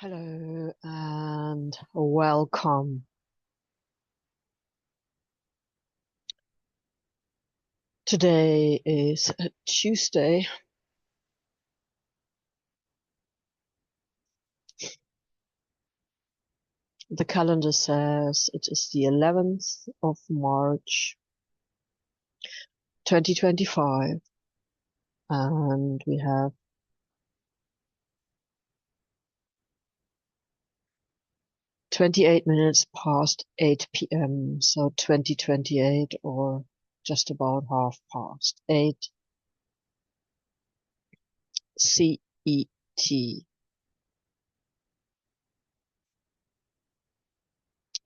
Hello and welcome. Today is Tuesday. The calendar says it is the 11th of March 2025 and we have 28 minutes past 8 p.m. So 2028 or just about half past 8 CET.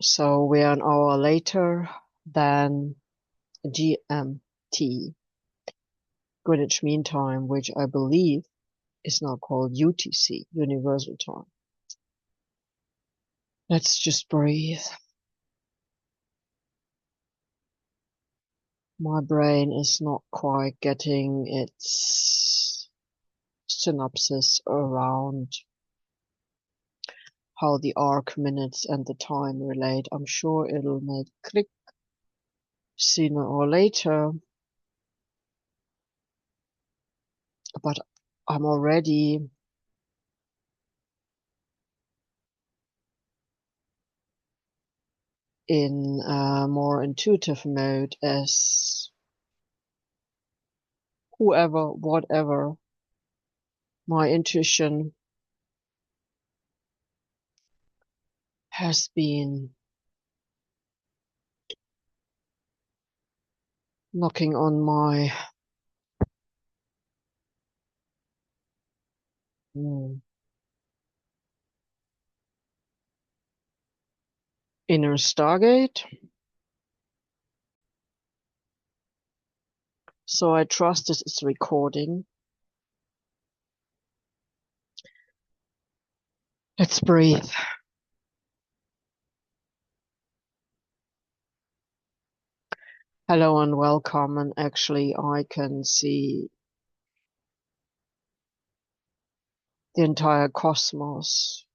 So we are an hour later than GMT, Greenwich Mean Time, which I believe is now called UTC, Universal Time. Let's just breathe. My brain is not quite getting its synopsis around how the arc minutes and the time relate. I'm sure it'll make click sooner or later, but I'm already in a more intuitive mode as whoever, whatever my intuition has been knocking on my inner Stargate. So I trust this is recording. Let's breathe. Hello and welcome. And actually I can see the entire cosmos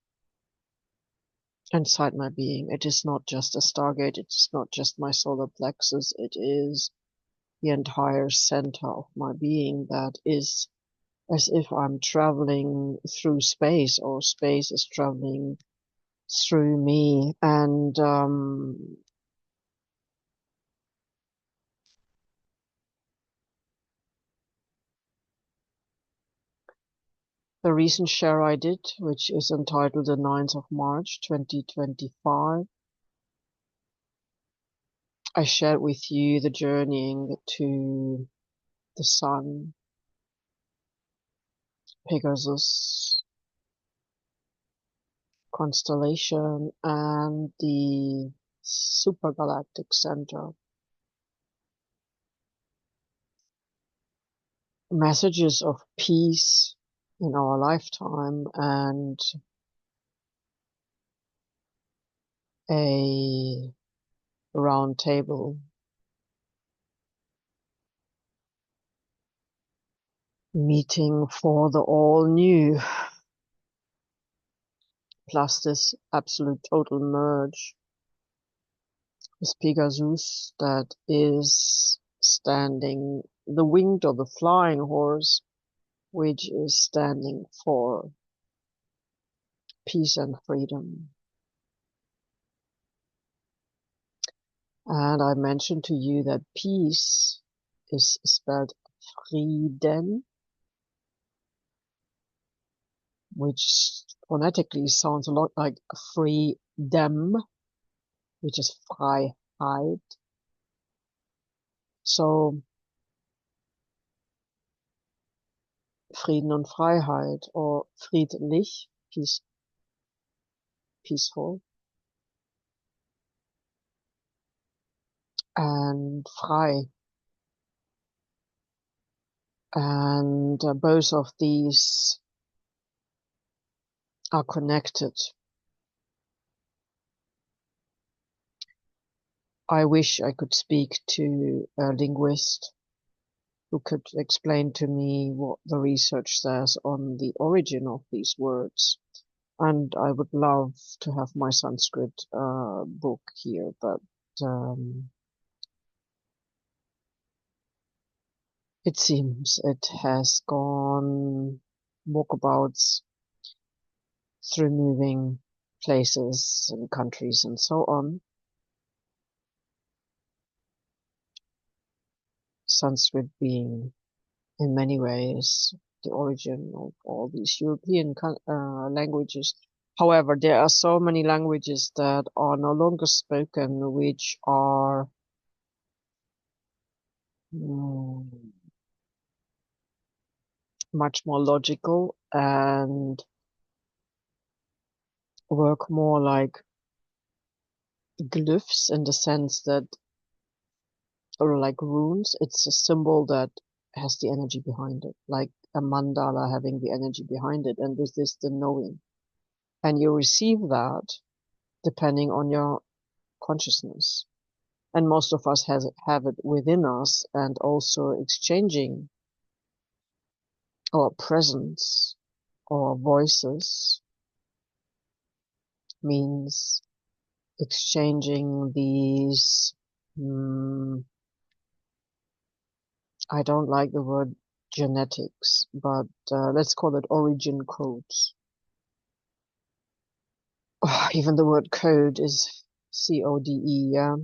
inside my being. It is not just a Stargate. It's not just my solar plexus. It is the entire center of my being that is as if I'm traveling through space or space is traveling through me. And the recent share I did, which is entitled the 9th of March 2025, I shared with you the journeying to the Sun, Pegasus constellation, and the supergalactic center. Messages of peace in our lifetime and a round table meeting for the all new, plus this absolute total merge with Pegasus that is standing, the winged or the flying horse, which is standing for peace and freedom. And I mentioned to you that peace is spelled frieden, which phonetically sounds a lot like freedom, which is freiheit. So Frieden und Freiheit, or friedlich, peaceful, and frei. And both of these are connected. I wish I could speak to a linguist who could explain to me what the research says on the origin of these words. And I would love to have my Sanskrit book here, but it seems it has gone walkabouts through moving places and countries and so on. Sanskrit being in many ways the origin of all these European languages. However, there are so many languages that are no longer spoken, which are mm, much more logical and work more like glyphs in the sense that, or like runes, it's a symbol that has the energy behind it, like a mandala having the energy behind it, and with this, the knowing. And you receive that depending on your consciousness. And most of us have it within us, and also exchanging our presence or voices means exchanging these, I don't like the word genetics, but let's call it origin codes. Oh, even the word code is C-O-D-E, yeah.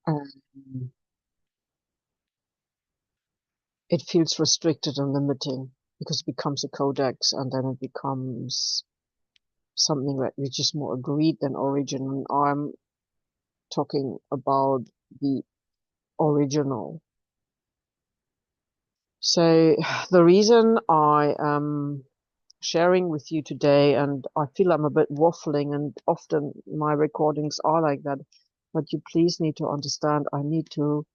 Um, it feels restricted and limiting because it becomes a codex and then it becomes something that which is more agreed than origin. And I'm talking about the original. So the reason I am sharing with you today, and I feel I'm a bit waffling, and often my recordings are like that, but you please need to understand I need to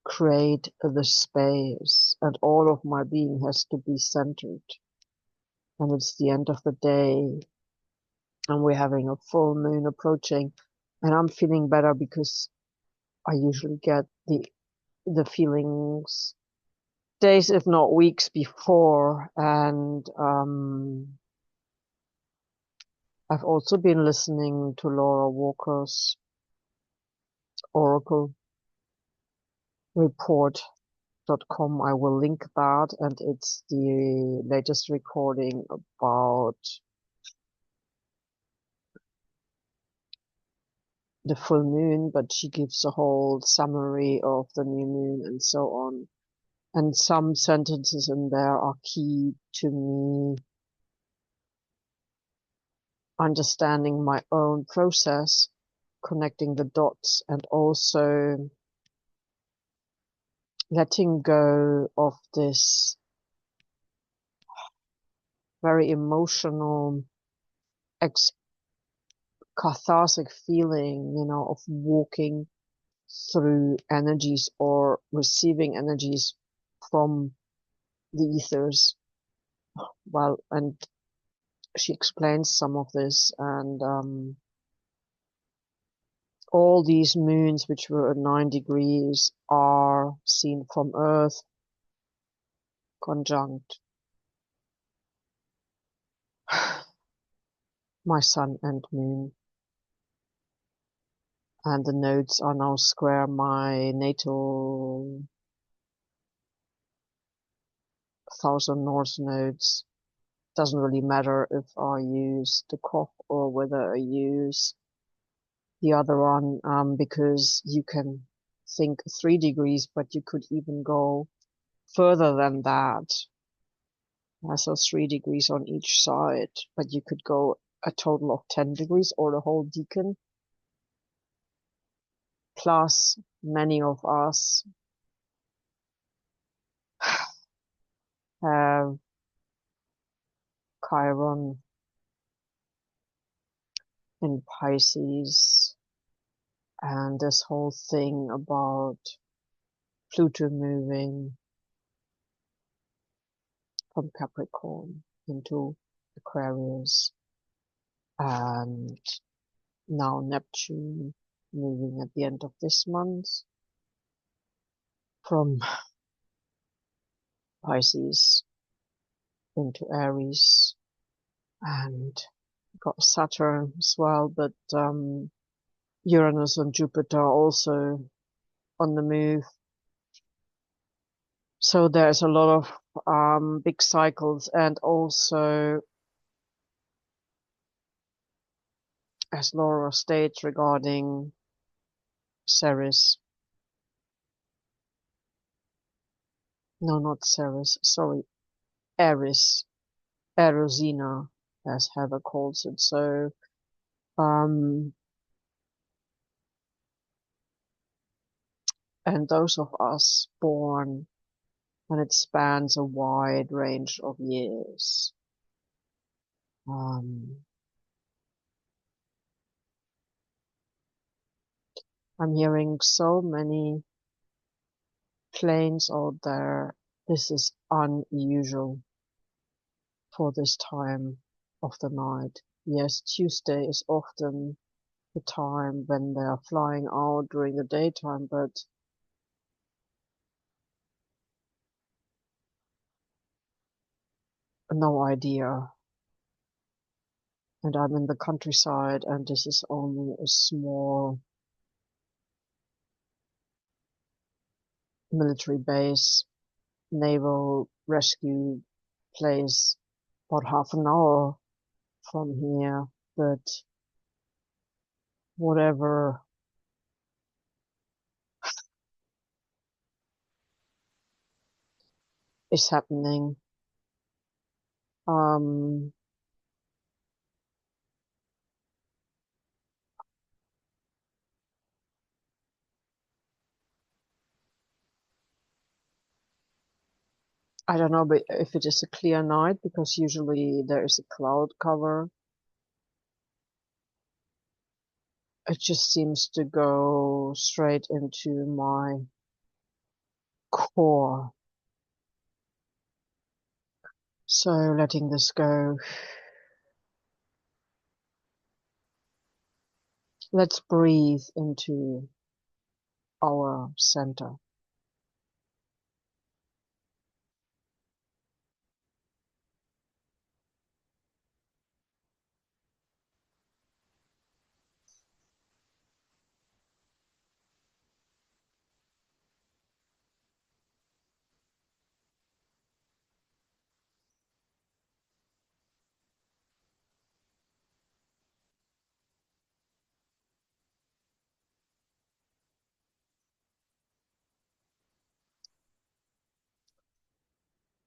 create the space, and all of my being has to be centered. And it's the end of the day, and we're having a full moon approaching, and I'm feeling better because I usually get the feelings days, if not weeks before. And I've also been listening to Laura Walker's Oracle report.com. I will link that, and it's the latest recording about the full moon, but she gives a whole summary of the new moon and so on. And some sentences in there are key to me understanding my own process, connecting the dots, and also letting go of this very emotional, cathartic feeling, of walking through energies or receiving energies from the ethers. Well, and she explains some of this, and all these moons, which were at 9 degrees, are seen from Earth conjunct my sun and moon. And the nodes are now square my natal thousand north nodes. Doesn't really matter if I use the Koch or whether I use the other one, because you can think 3 degrees, but you could even go further than that. So 3 degrees on each side, but you could go a total of 10 degrees or the whole decan. Plus, many of us have Chiron in Pisces, and this whole thing about Pluto moving from Capricorn into Aquarius, and now Neptune moving at the end of this month from Pisces into Aries, and got Saturn as well, but Uranus and Jupiter also on the move. So there's a lot of big cycles, and also, as Laura states regarding Ceres, no, not Ceres, sorry, Eris, Erosina, as Heather calls it. So, and those of us born when it spans a wide range of years, I'm hearing so many planes out there. This is unusual for this time of the night. Yes, Tuesday is often the time when they are flying out during the daytime, but no idea. And I'm in the countryside, and this is only a small military base, naval rescue place, about half an hour from here. But whatever is happening, um, I don't know but if it is a clear night, because usually there is a cloud cover. It just seems to go straight into my core. So letting this go. Let's breathe into our center.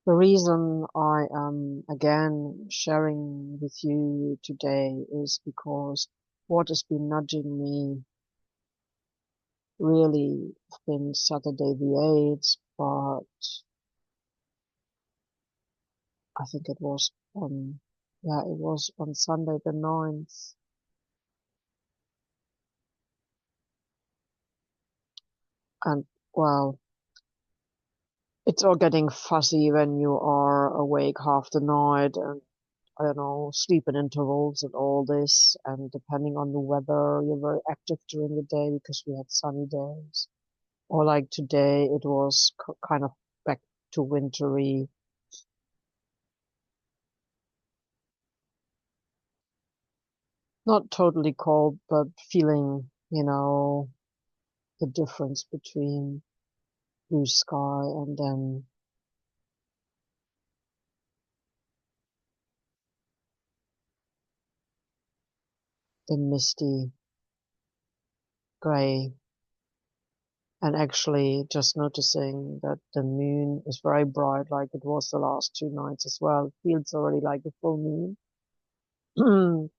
The reason I am again sharing with you today is because what has been nudging me really been Saturday the 8th, but I think it was it was on Sunday the 9th. And well, it's all getting fuzzy when you are awake half the night, and I don't know, sleep in intervals and all this, and depending on the weather, you're very active during the day because we had sunny days. Or like today, it was kind of back to wintry. Not totally cold, but feeling, the difference between blue sky and then the misty gray. And actually just noticing that the moon is very bright like it was the last 2 nights as well. It feels already like a full moon.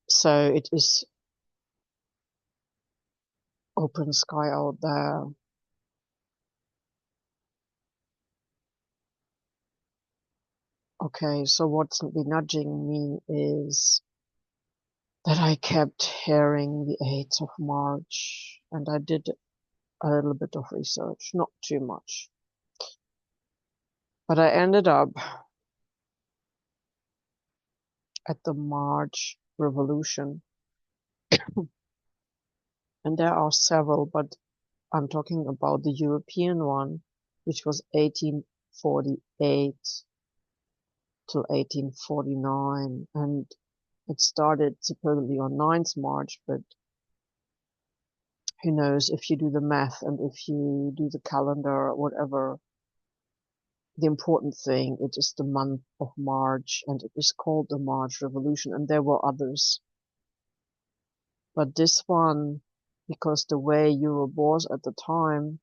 So it is open sky out there. Okay, so what's been nudging me is that I kept hearing the 8th of March, and I did a little bit of research, not too much. But I ended up at the March Revolution, and there are several, but I'm talking about the European one, which was 1848 till 1849, and it started supposedly on 9th March, but who knows, if you do the math and if you do the calendar or whatever, the important thing, it is the month of March, and it is called the March Revolution, and there were others. But this one, because the way Europe was at the time,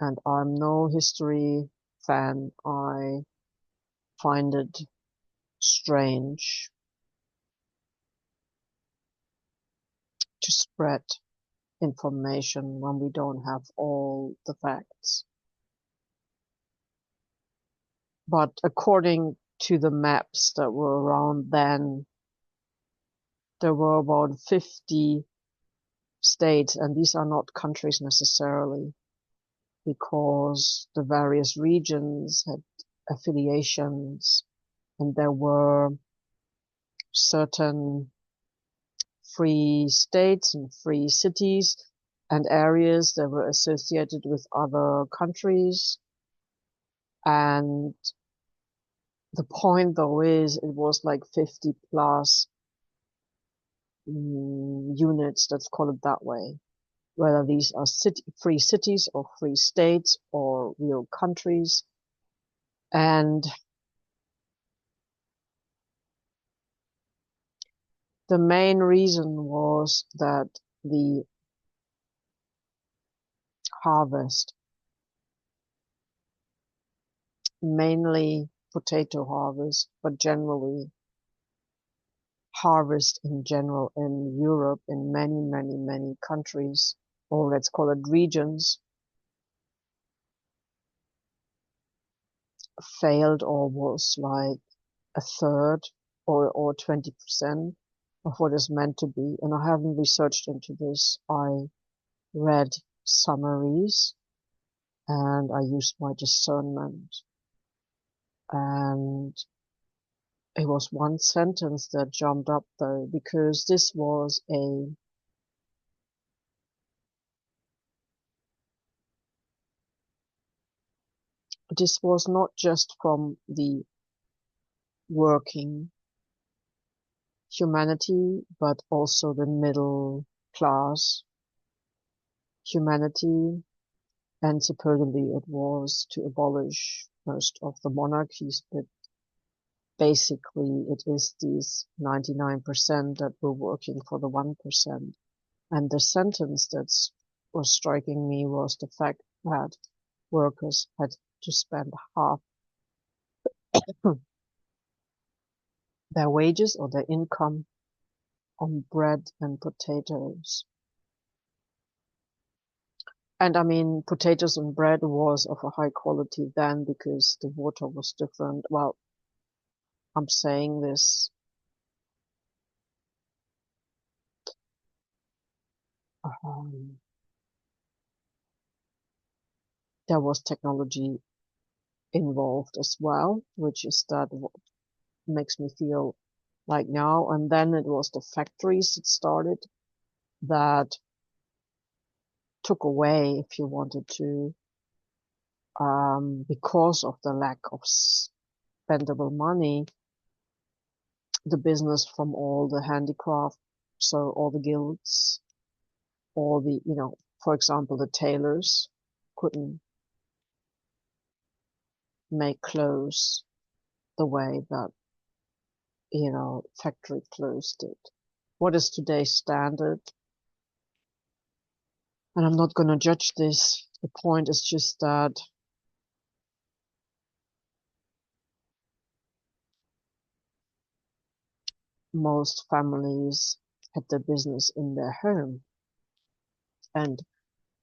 and I'm no history fan, I find it strange to spread information when we don't have all the facts. But according to the maps that were around then, there were about 50 states, and these are not countries necessarily, because the various regions had affiliations, and there were certain free states and free cities and areas that were associated with other countries. And the point though is, it was like 50 plus units, let's call it that way, whether these are free cities or free states or real countries. And the main reason was that the harvest, mainly potato harvest, but generally harvest in general in Europe, in many, many, many countries, or let's call it regions, failed or was like a third or 20% of what is meant to be. And I haven't researched into this. I read summaries and I used my discernment. And it was one sentence that jumped up though, because this was not just from the working humanity, but also the middle class humanity. And supposedly it was to abolish most of the monarchies, but basically it is these 99% that were working for the 1%. And the sentence that was striking me was the fact that workers had to spend half their wages or their income on bread and potatoes. And I mean, potatoes and bread was of a high quality then because the water was different. Well, I'm saying this there was technology involved as well, which is that what makes me feel like now. And then it was the factories that started that took away, if you wanted to, because of the lack of spendable money, the business from all the handicraft, so all the guilds, all the, for example, the tailors couldn't make clothes the way that, factory clothes did. What is today's standard? And I'm not going to judge this. The point is just that most families had their business in their home, and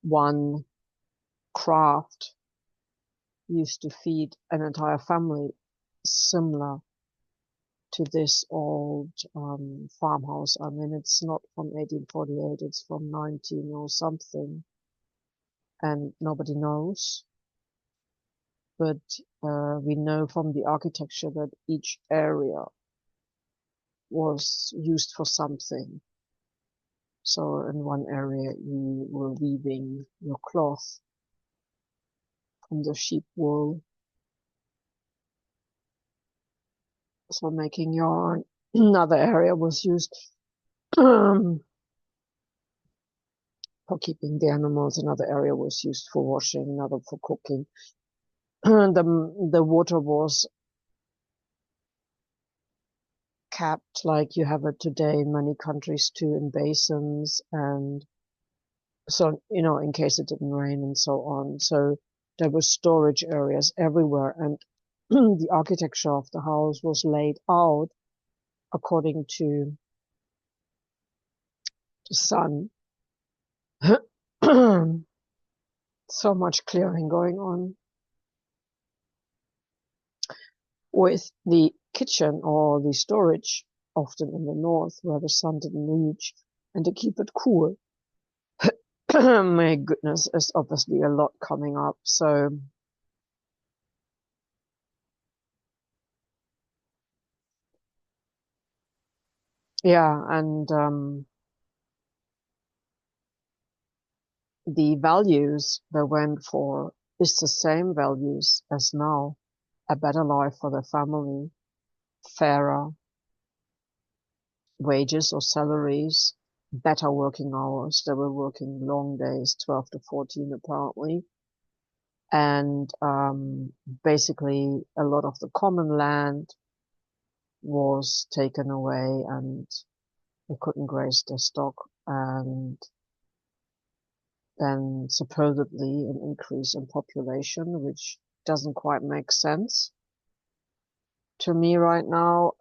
one craft used to feed an entire family, similar to this old farmhouse. I mean, it's not from 1848, it's from 19 or something, and nobody knows. But we know from the architecture that each area was used for something. So in one area you were weaving your cloth from the sheep wool, for making yarn. Another area was used for keeping the animals. Another area was used for washing. Another for cooking. The water was kept like you have it today in many countries too, in basins, and so, in case it didn't rain and so on. So there were storage areas everywhere, and the architecture of the house was laid out according to the sun. So much clearing going on with the kitchen or the storage, often in the north where the sun didn't reach, and to keep it cool. My goodness, there's obviously a lot coming up. So yeah, and the values they went for is the same values as now: a better life for the family, fairer wages or salaries, better working hours. They were working long days, 12 to 14 apparently. And basically a lot of the common land was taken away and they couldn't graze their stock. And then supposedly an increase in population, which doesn't quite make sense to me right now.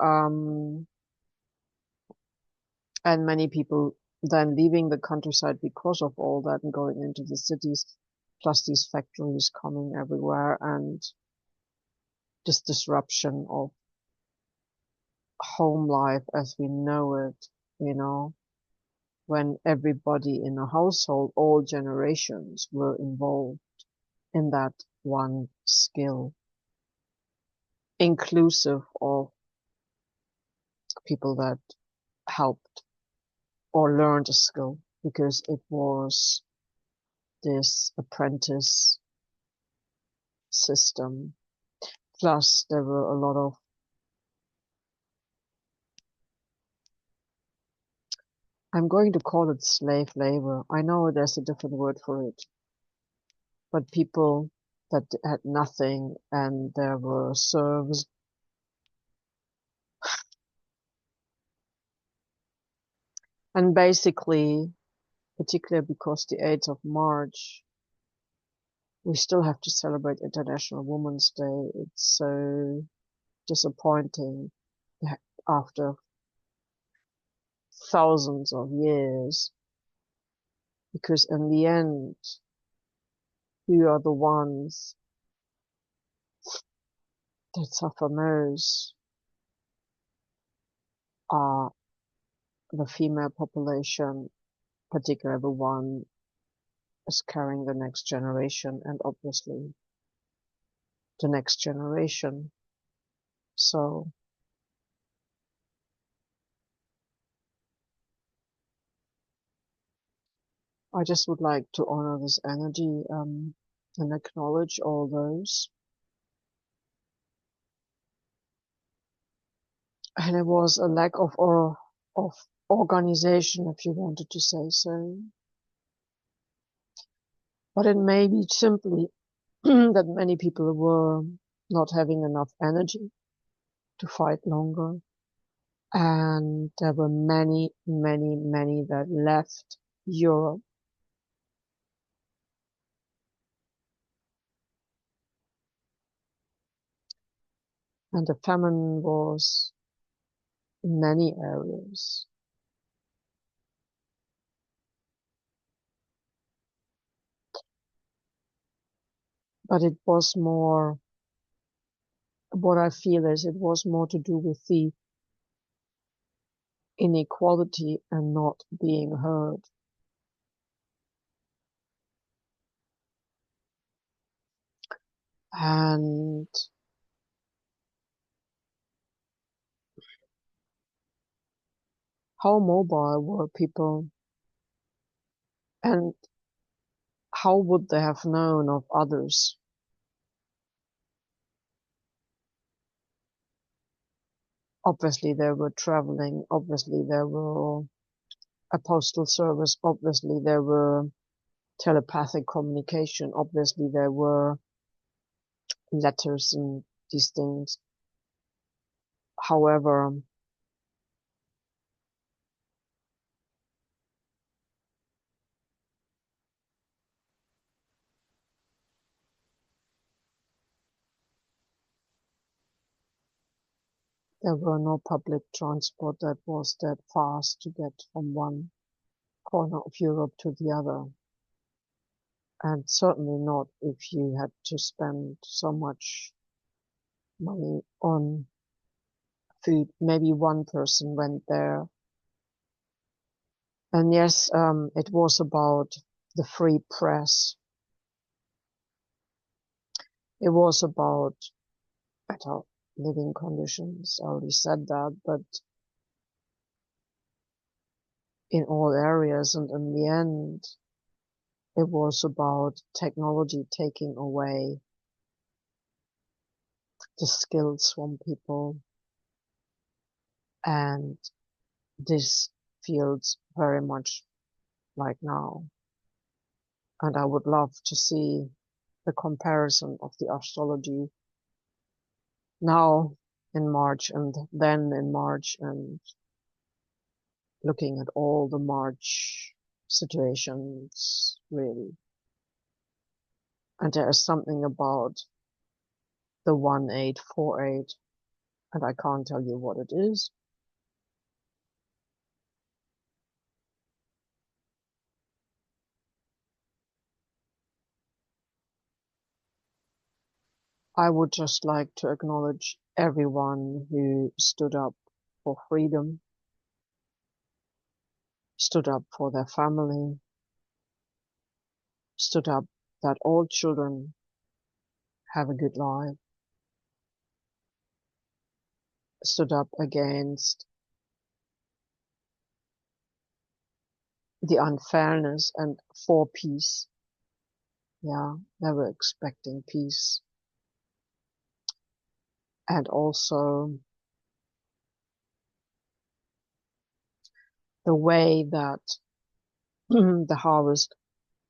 And many people then leaving the countryside because of all that and going into the cities, plus these factories coming everywhere and this disruption of home life as we know it, when everybody in a household, all generations were involved in that one skill, inclusive of people that helped or learned a skill, because it was this apprentice system. Plus, there were a lot of, I'm going to call it slave labor. I know there's a different word for it, but people that had nothing, and there were serfs. And basically, particularly because the 8th of March, we still have to celebrate International Women's Day. It's so disappointing that after thousands of years, because in the end, who are the ones that suffer most are the female population, particularly the one is carrying the next generation, and obviously the next generation. So I just would like to honor this energy and acknowledge all those. And it was a lack of organization, if you wanted to say so. But it may be simply that many people were not having enough energy to fight longer. And there were many, many, many that left Europe. And the famine was in many areas. But it was more, what I feel is it was more to do with the inequality and not being heard. And how mobile were people, and how would they have known of others? Obviously, they were traveling. Obviously, there were a postal service. Obviously, there were telepathic communication. Obviously, there were letters and these things. However, there were no public transport that was that fast to get from one corner of Europe to the other. And certainly not if you had to spend so much money on food. Maybe one person went there. And yes, it was about the free press. It was about better living conditions. I already said that, but in all areas, and in the end, it was about technology taking away the skills from people, and this feels very much like now. And I would love to see the comparison of the astrology now in March and then in March, and looking at all the March situations, really. And there is something about the 1848, and I can't tell you what it is. I would just like to acknowledge everyone who stood up for freedom, stood up for their family, stood up that all children have a good life, stood up against the unfairness and for peace. Yeah, they were expecting peace. And also the way that the harvest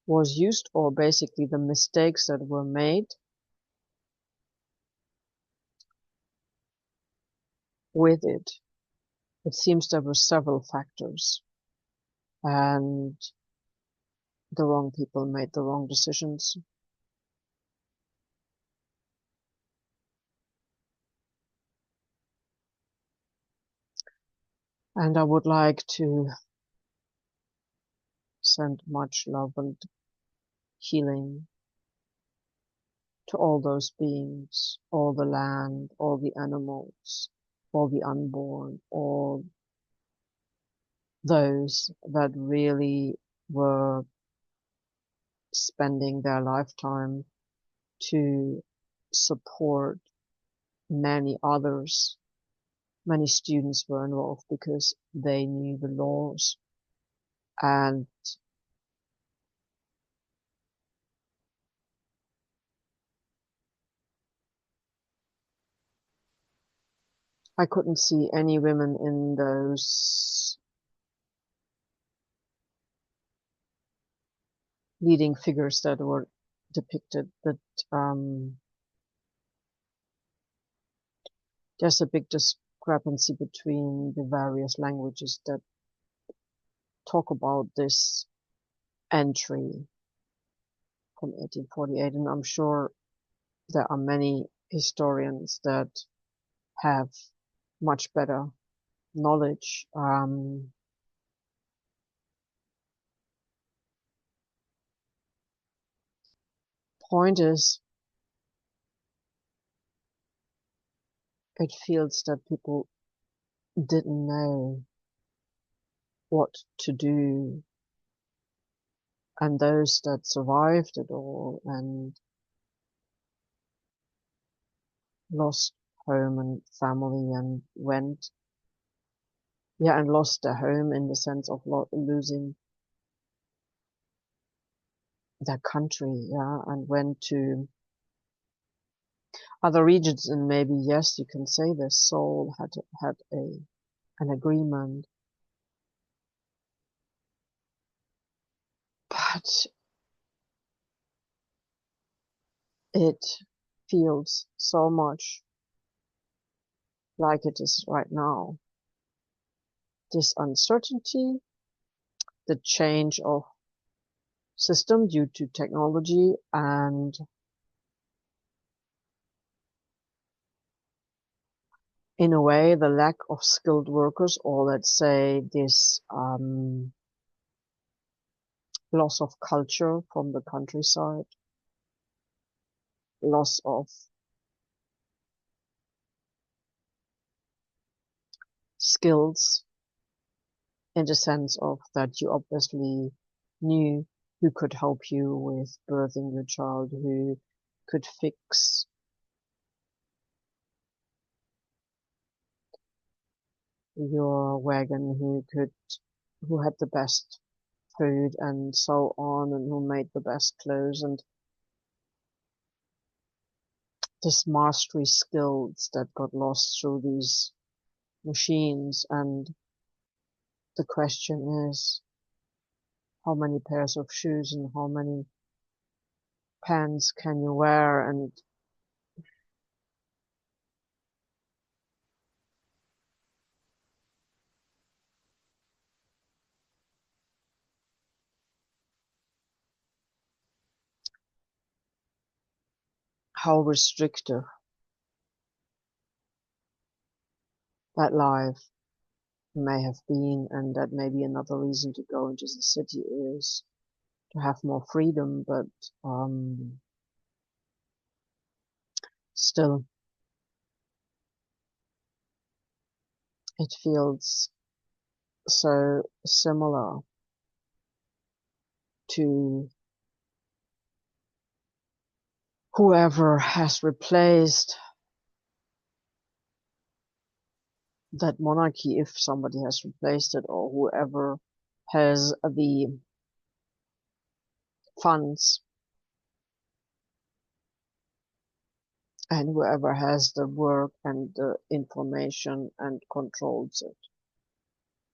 was used, or basically the mistakes that were made with it. It seems there were several factors, and the wrong people made the wrong decisions. And I would like to send much love and healing to all those beings, all the land, all the animals, all the unborn, all those that really were spending their lifetime to support many others. Many students were involved because they knew the laws, and I couldn't see any women in those leading figures that were depicted, but there's a big discrepancy between the various languages that talk about this entry from 1848, and I'm sure there are many historians that have much better knowledge. Point is, it feels that people didn't know what to do, and those that survived it all and lost home and family and went, yeah, and lost their home in the sense of losing their country, yeah, and went to other regions, and maybe yes, you can say their soul had an agreement, but it feels so much like it is right now. This uncertainty, the change of system due to technology, and in a way the lack of skilled workers, or let's say this loss of culture from the countryside, loss of skills in the sense of that you obviously knew who could help you with birthing your child, who could fix your wagon, who had the best food and so on, and who made the best clothes, and this mastery skills that got lost through these machines. And the question is, how many pairs of shoes and how many pants can you wear, and how restrictive that life may have been. And that may be another reason to go into the city, is to have more freedom, but still it feels so similar to whoever has replaced that monarchy, if somebody has replaced it, or whoever has the funds and whoever has the work and the information and controls it.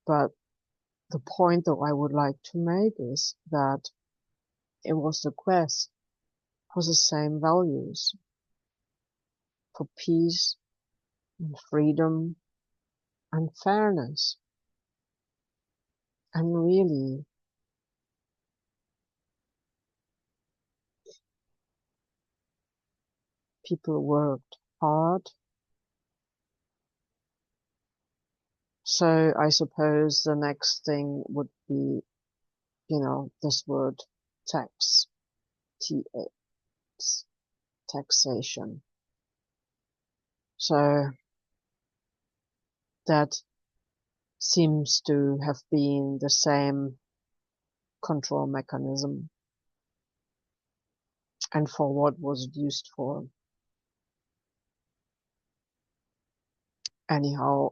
But the point that I would like to make is that it was the quest for the same values, for peace and freedom and fairness. And really, people worked hard. So I suppose the next thing would be, this word tax, T-X, taxation. So that seems to have been the same control mechanism, and for what was it used for. Anyhow,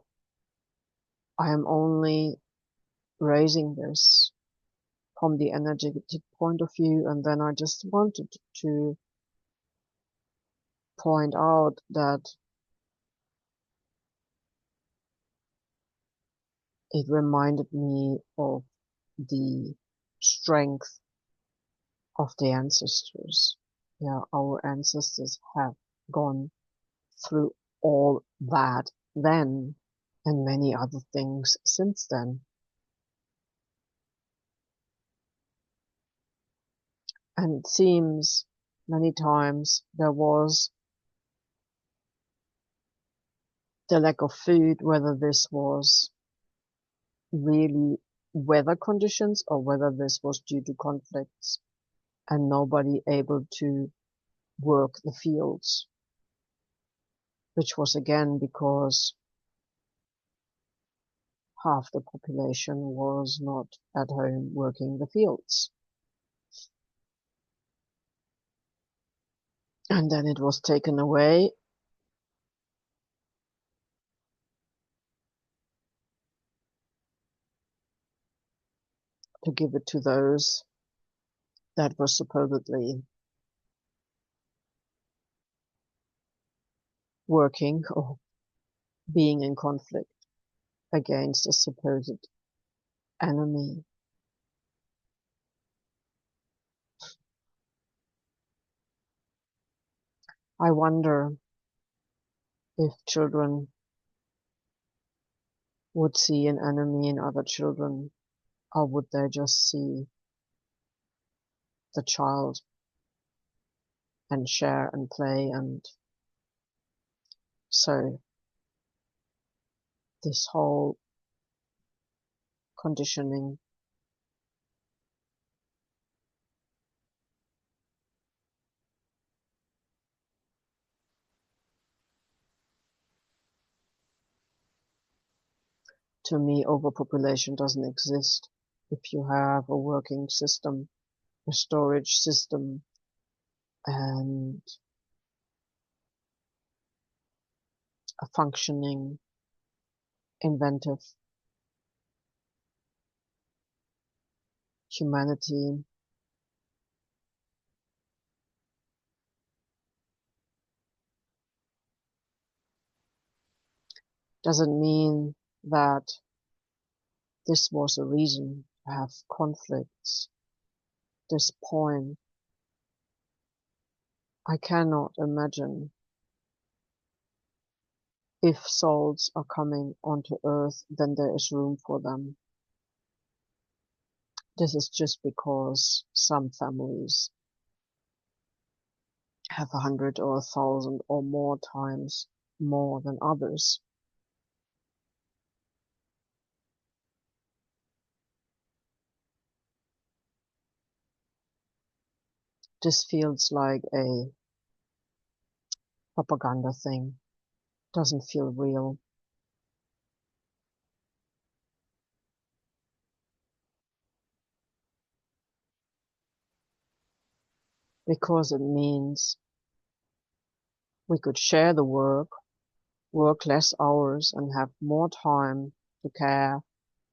I am only raising this from the energetic point of view, and then I just wanted to point out that it reminded me of the strength of the ancestors. Yeah, our ancestors have gone through all that then, and many other things since then. And it seems many times there was the lack of food, whether this was really weather conditions or whether this was due to conflicts and nobody able to work the fields, which was again because half the population was not at home working the fields. And then it was taken away, to give it to those that were supposedly working or being in conflict against a supposed enemy. I wonder if children would see an enemy in other children, or would they just see the child and share and play. And so this whole conditioning to me, overpopulation doesn't exist if you have a working system, a storage system, and a functioning, inventive humanity. Doesn't mean that this was a reason to have conflicts. This point, I cannot imagine if souls are coming onto earth, then there is room for them. This is just because some families have 100 or 1,000 or more times more than others. This feels like a propaganda thing. Doesn't feel real. Because it means we could share the work, work less hours, and have more time to care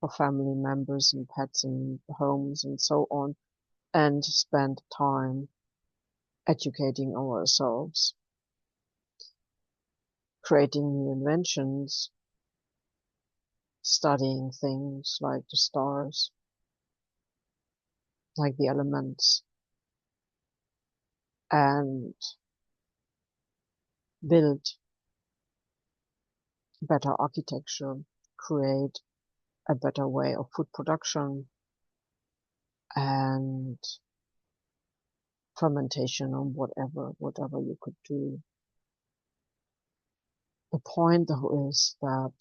for family members and pets and homes and so on, and spend time educating ourselves, creating new inventions, studying things like the stars, like the elements, and build better architecture, create a better way of food production and fermentation or whatever you could do. The point though is that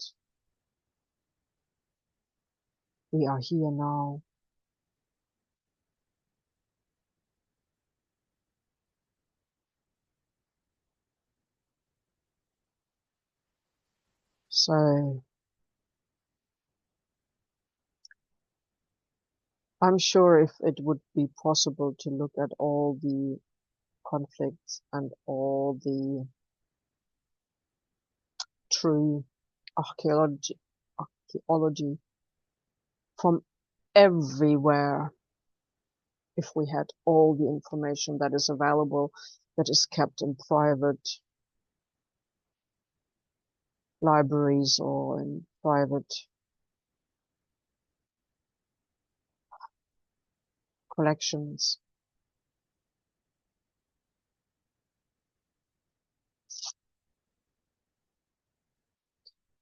we are here now. So I'm sure if it would be possible to look at all the conflicts and all the true archaeology from everywhere, if we had all the information that is available, that is kept in private libraries or in private collections,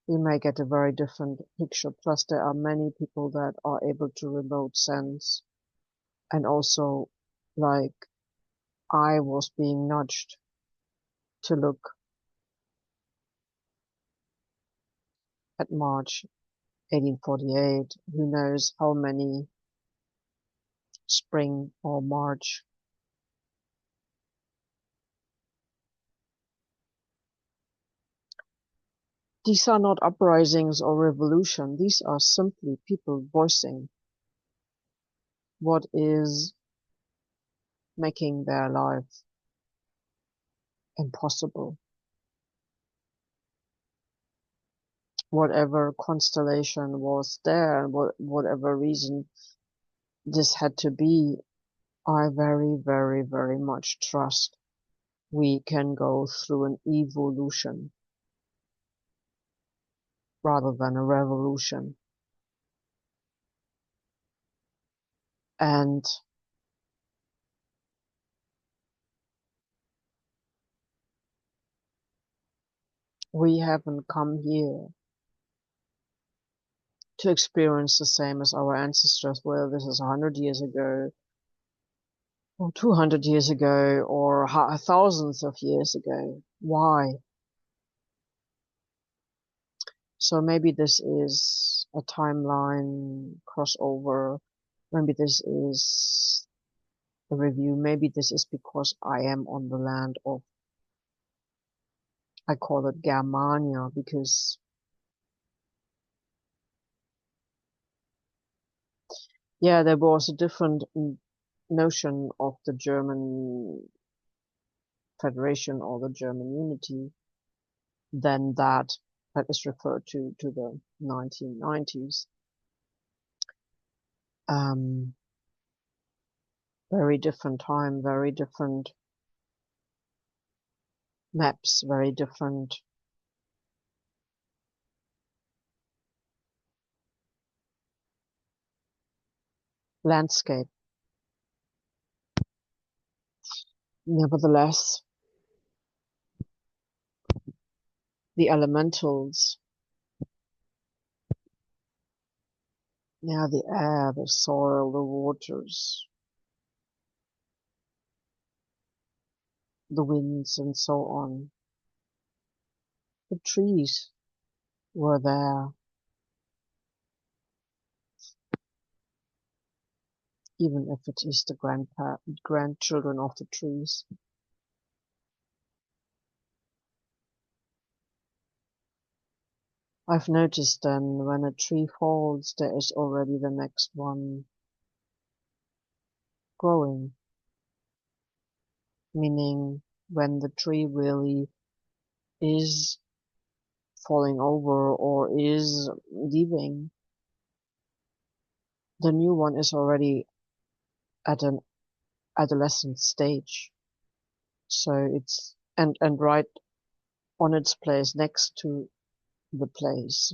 we may get a very different picture. Plus, there are many people that are able to remote sense. And also, like, I was being nudged to look at March 1848. Who knows how many spring or March. These are not uprisings or revolution. These are simply people voicing what is making their life impossible. Whatever constellation was there and whatever reason this had to be, I very, very, very much trust we can go through an evolution. rather than a revolution. And we haven't come here to experience the same as our ancestors, whether this is 100 years ago, or 200 years ago, or thousands of years ago. Why? So maybe this is a timeline crossover. Maybe this is a review. Maybe this is because I am on the land of, I call it Germania, because yeah, there was a different notion of the German Federation or the German unity than that is referred to the 1990s. Um, very different time, very different maps, very different landscape. Nevertheless, the elementals, yeah, the air, the soil, the waters, the winds, and so on. The trees were there, even if it is the grandchildren of the trees. I've noticed then when a tree falls, there is already the next one growing, meaning when the tree really is falling over or is leaving, the new one is already at an adolescent stage. So it's, and right on its place next to the place.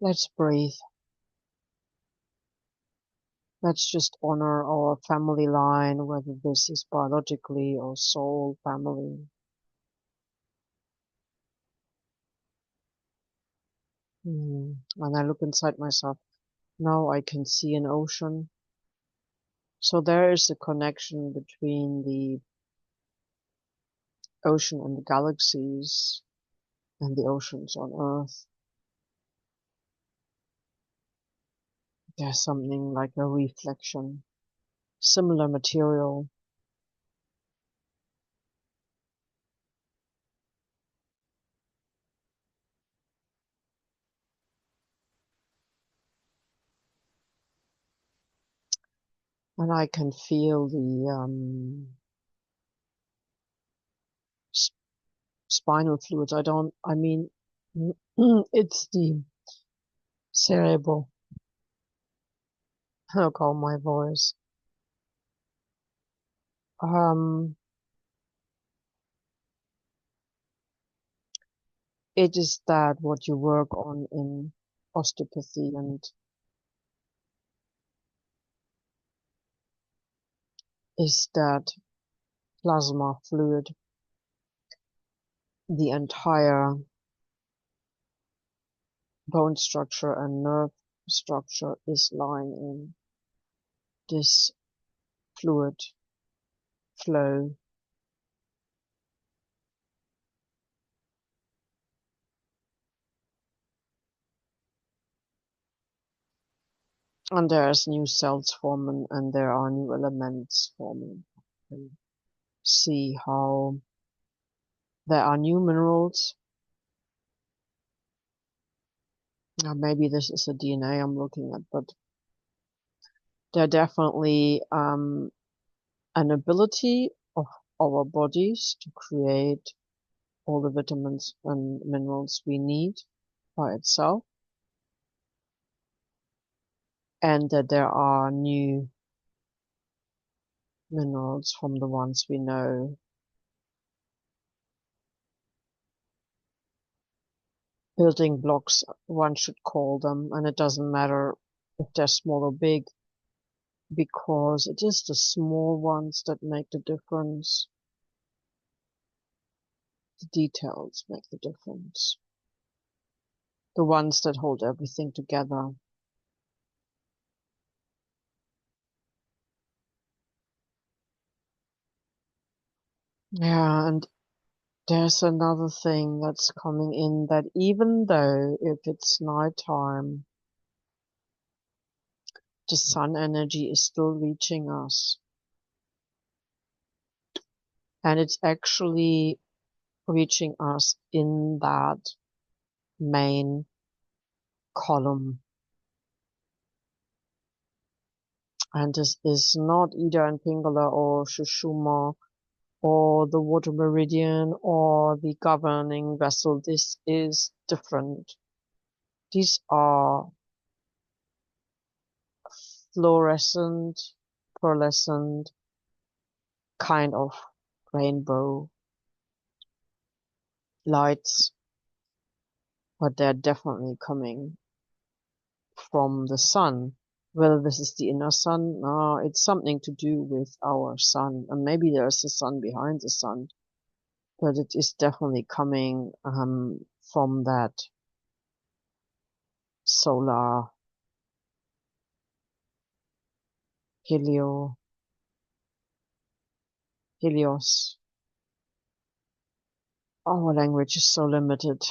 Let's breathe. Let's just honor our family line, whether this is biologically or soul family. When I look inside myself, now I can see an ocean. So there is a connection between the ocean and the galaxies and the oceans on Earth. There's something like a reflection, similar material. And I can feel the spinal fluids. I mean, it's the cerebral, I'll call my voice. Um, it is that what you work on in osteopathy and is that plasma fluid, the entire bone structure and nerve structure is lying in this fluid flow. And there's new cells forming and there are new elements forming. And see how there are new minerals. Maybe this is the DNA I'm looking at, but there definitely an ability of our bodies to create all the vitamins and minerals we need by itself, and that there are new minerals from the ones we know, building blocks, one should call them, and it doesn't matter if they're small or big, because it is the small ones that make the difference. The details make the difference. The ones that hold everything together. Yeah, and there's another thing that's coming in, that even though if it's nighttime, the sun energy is still reaching us. And it's actually reaching us in that main column. And this is not Ida and Pingala or Shushuma or the water meridian or the governing vessel. This is different. These are fluorescent, pearlescent kind of rainbow lights, but they're definitely coming from the sun. Whether this is the inner sun, it's something to do with our sun, and maybe there's a sun behind the sun, but it is definitely coming from that solar helios. Our language is so limited.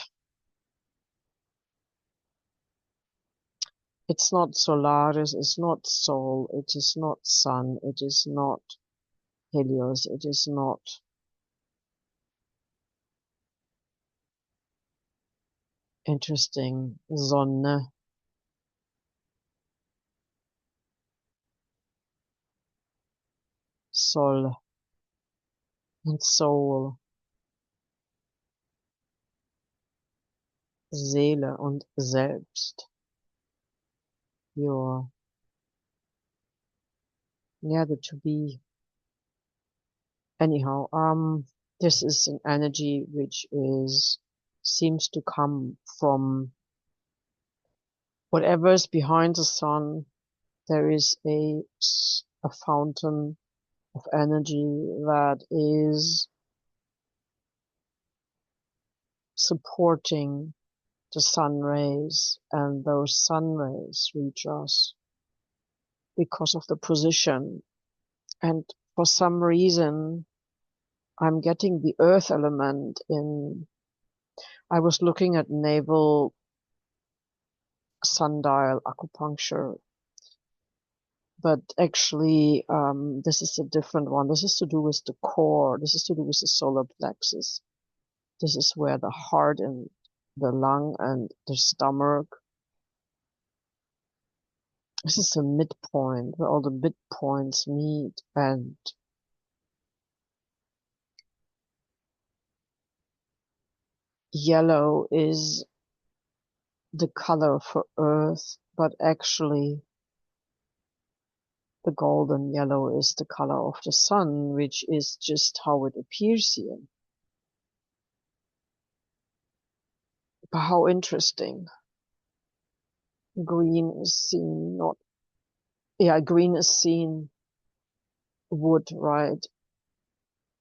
It's not solaris, it's not sol, it is not sun, it is not helios, it is not interesting Sonne, Sol and Soul, Seele und Selbst. Your, yeah, the to be. Anyhow, this is an energy which seems to come from whatever is behind the sun. There is a fountain of energy that is supporting the sun rays, and those sun rays reach us because of the position. And for some reason, I'm getting the earth element in. I was looking at navel sundial acupuncture, but actually, this is a different one. This is to do with the core. This is to do with the solar plexus. This is where the heart and the lung and the stomach. This is a midpoint where all the midpoints meet, and yellow is the color for earth, but actually the golden yellow is the color of the sun, which is just how it appears here. But how interesting. Green is seen not, yeah, green is seen wood, right,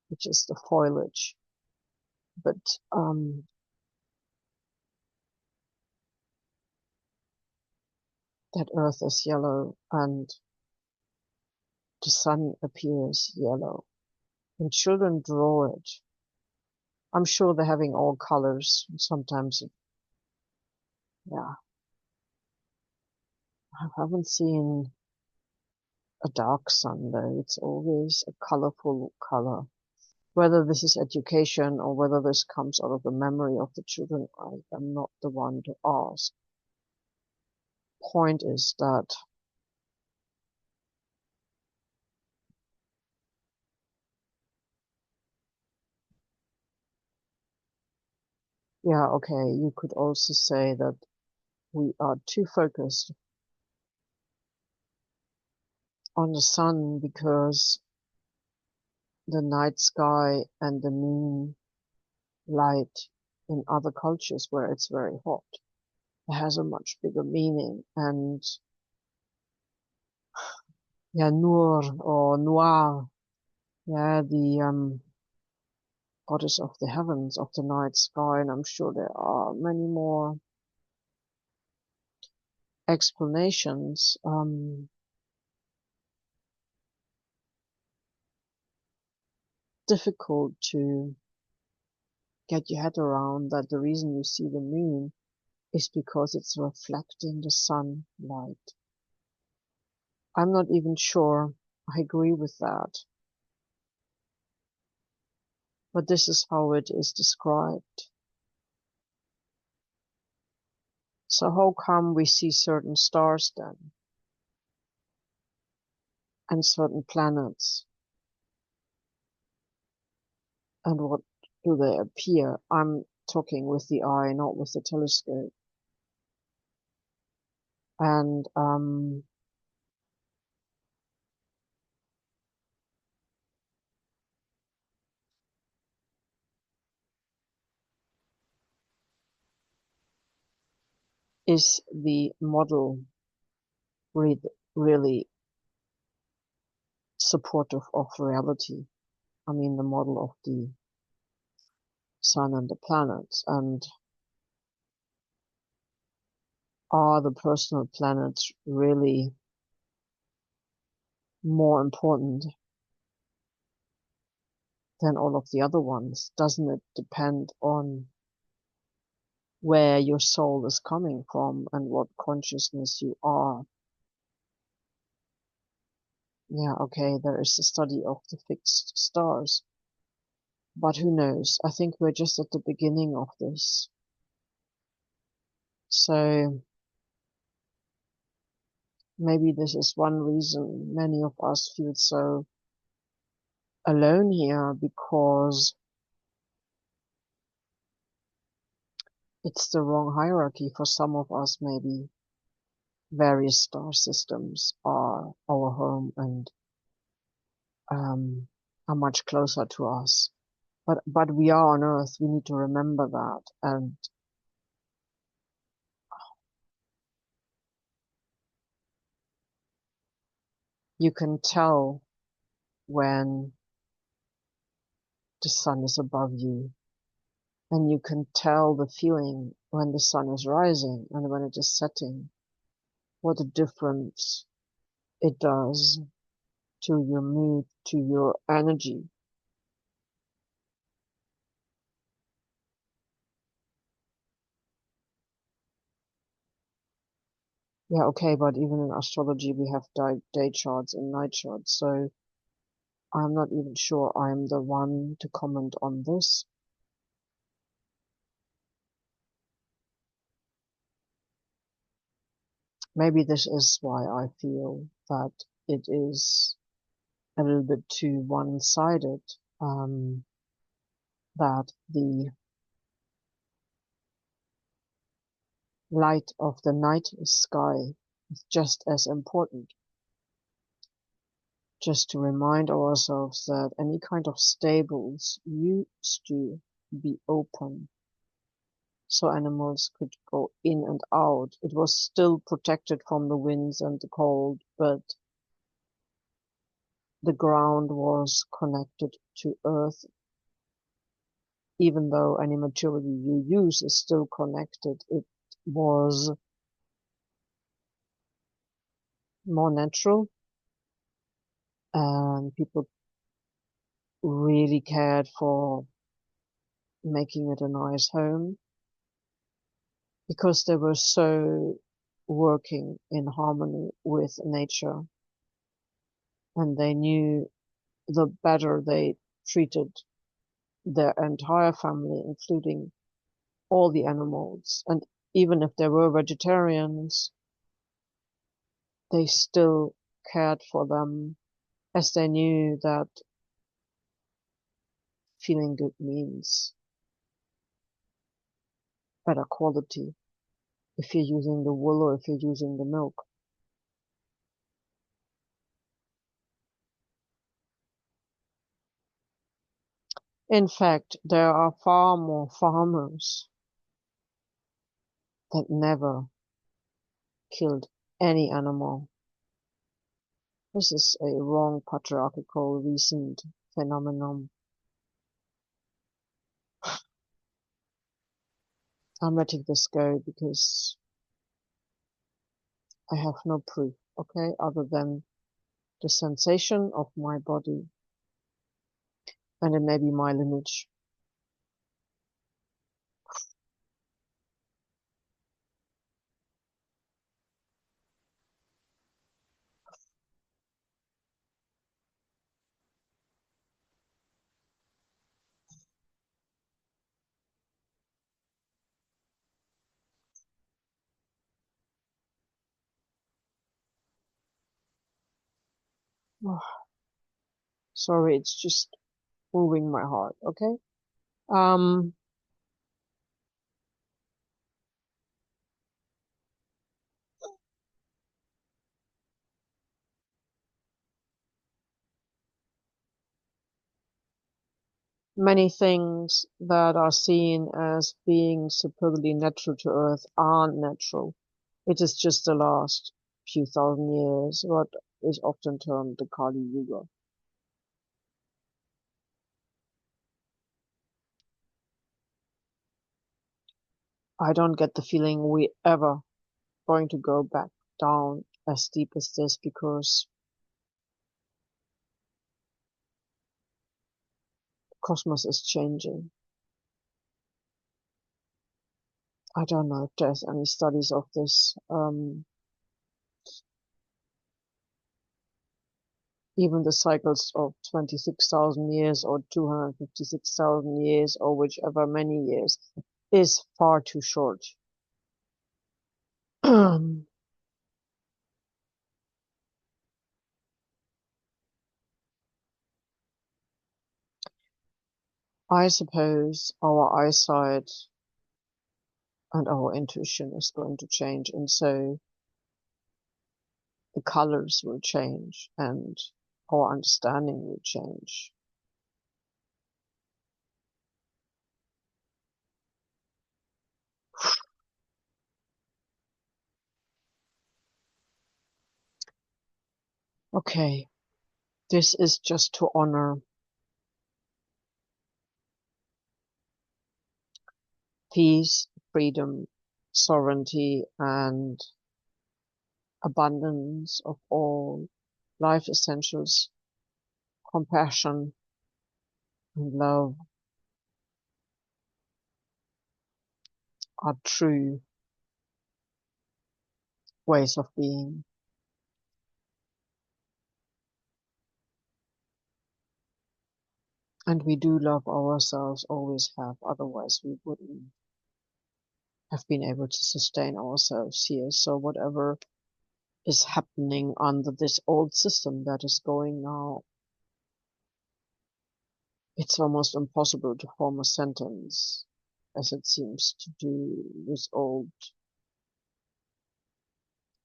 which is the foliage. But that earth is yellow and the sun appears yellow. When children draw it, I'm sure they're having all colors. Sometimes, yeah, I haven't seen a dark sun though. It's always a colorful color. Whether this is education or whether this comes out of the memory of the children, I am not the one to ask. Point is that Yeah, okay, you could also say that we are too focused on the sun because the night sky and the moon light in other cultures where it's very hot has a much bigger meaning. And yeah, Nur or Noir, yeah, the goddess of the heavens, of the night sky, and I'm sure there are many more explanations. Difficult to get your head around that the reason you see the moon is because it's reflecting the sunlight. I'm not even sure I agree with that, but this is how it is described. So how come we see certain stars then, and certain planets, and what do they appear? I'm talking with the eye, not with the telescope. And is the model re really supportive of reality? I mean, the model of the sun and the planets, and are the personal planets really more important than all of the other ones? Doesn't it depend on where your soul is coming from and what consciousness you are? Yeah, okay, there is the study of the fixed stars, but who knows? I think we're just at the beginning of this. So maybe this is one reason many of us feel so alone here, because it's the wrong hierarchy for some of us. Maybe various star systems are our home and are much closer to us. But we are on Earth. We need to remember that, and you can tell when the sun is above you, and you can tell the feeling when the sun is rising and when it is setting. What a difference it does to your mood, to your energy. Yeah, okay, but even in astrology we have day charts and night charts, so I'm not even sure I'm the one to comment on this. Maybe this is why I feel that it is a little bit too one-sided, that the light of the night sky is just as important. Just to remind ourselves that any kind of stables used to be open so animals could go in and out. It was still protected from the winds and the cold, but the ground was connected to earth. Even though any material you use is still connected, it was more natural, and people really cared for making it a nice home because they were so working in harmony with nature, and they knew the better they treated their entire family, including all the animals, and even if they were vegetarians, they still cared for them, as they knew that feeling good means better quality if you're using the wool or if you're using the milk. In fact, there are far more farmers that never killed any animal. This is a wrong patriarchal recent phenomenon. I'm letting this go because I have no proof, okay, other than the sensation of my body and it may be my lineage. Oh, sorry, it's just moving my heart, okay? Um, Many things that are seen as being supposedly natural to Earth aren't natural. It is just the last few thousand years, what is often termed the Kali Yuga. I don't get the feeling we ever going to go back down as deep as this because cosmos is changing. I don't know if there's any studies of this. Even the cycles of 26,000 years or 256,000 years or whichever many years is far too short. I suppose our eyesight and our intuition is going to change, and so the colors will change and our understanding will change. Okay, this is just to honor peace, freedom, sovereignty, and abundance of all life essentials, compassion and love are true ways of being. And we do love ourselves, always have, otherwise we wouldn't have been able to sustain ourselves here. So whatever is happening under this old system that is going now, it's almost impossible to form a sentence as it seems to do with old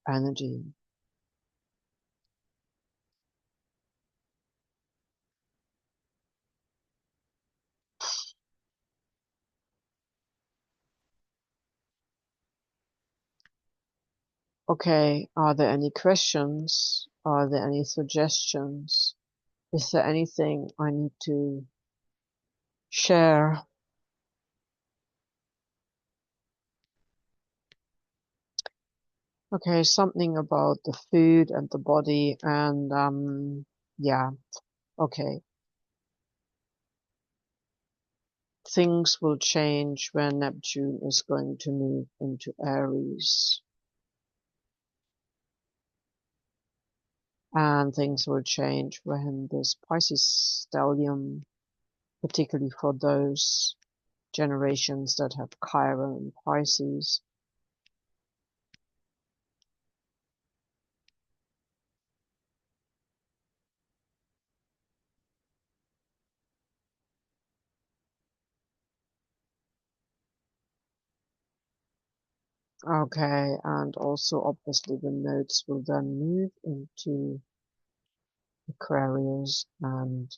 energy. Okay, are there any questions? Are there any suggestions? Is there anything I need to share? Okay, something about the food and the body and yeah, okay. Things will change when Neptune is going to move into Aries. And things will change when this Pisces stellium, particularly for those generations that have Chiron and Pisces, Okay, and also obviously the nodes will then move into Aquarius and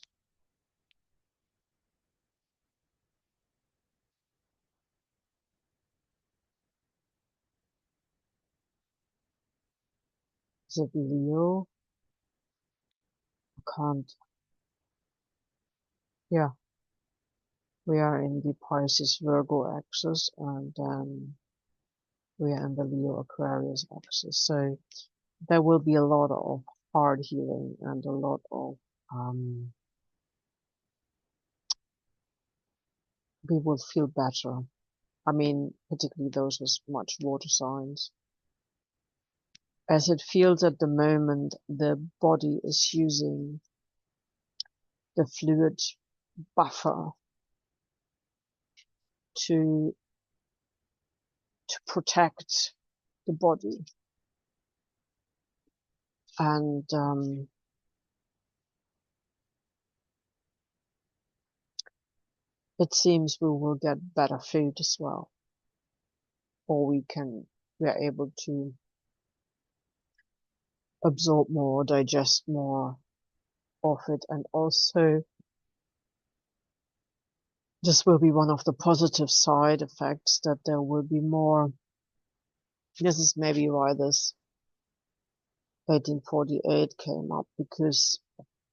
is it Leo? I can't. Yeah, we are in the Pisces Virgo axis and then we are in the Leo Aquarius axis. So there will be a lot of hard healing and a lot of um, we will feel better. I mean, particularly those with much water signs. As it feels at the moment, the body is using the fluid buffer to protect the body. And it seems we will get better food as well, or we are able to absorb more, digest more of it, and also this will be one of the positive side effects that there will be more. This is maybe why this 1848 came up, because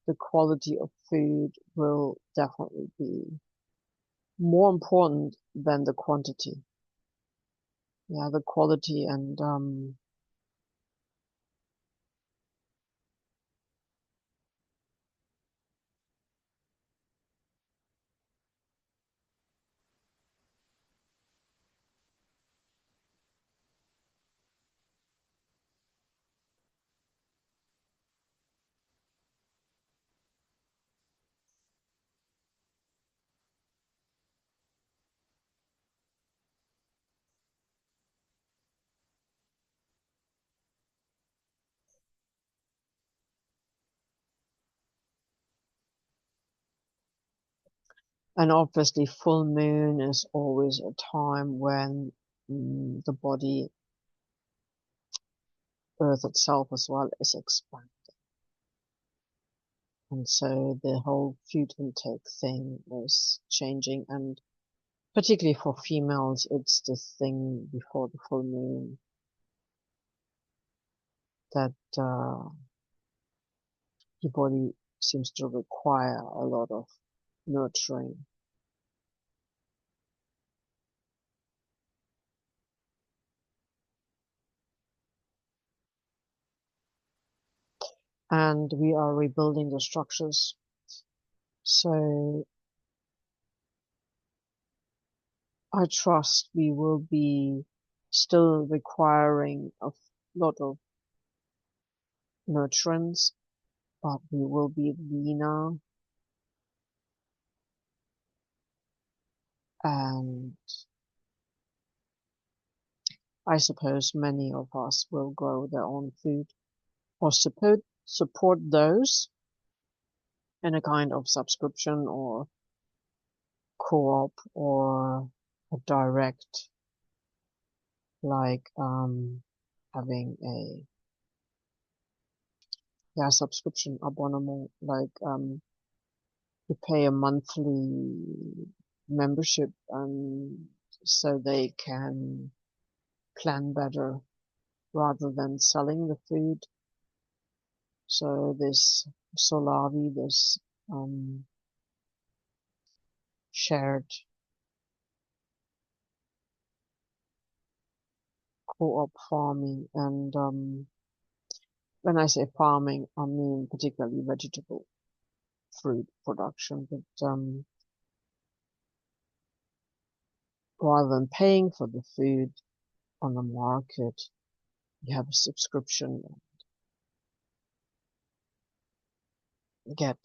the quality of food will definitely be more important than the quantity. Yeah, the quality and obviously full moon is always a time when the body, earth itself as well, is expanding. And so the whole food intake thing is changing, and particularly for females, it's the thing before the full moon that your body seems to require a lot of nurturing. And we are rebuilding the structures. So I trust we will be still requiring a lot of nutrients, but we will be leaner, and I suppose many of us will grow their own food or support those in a kind of subscription or co-op or a direct, like having a subscription abonnement, like you pay a monthly membership and so they can plan better rather than selling the food. So this Solavi, this um, shared co-op farming, and when I say farming, I mean particularly vegetable fruit production, but rather than paying for the food on the market, you have a subscription and get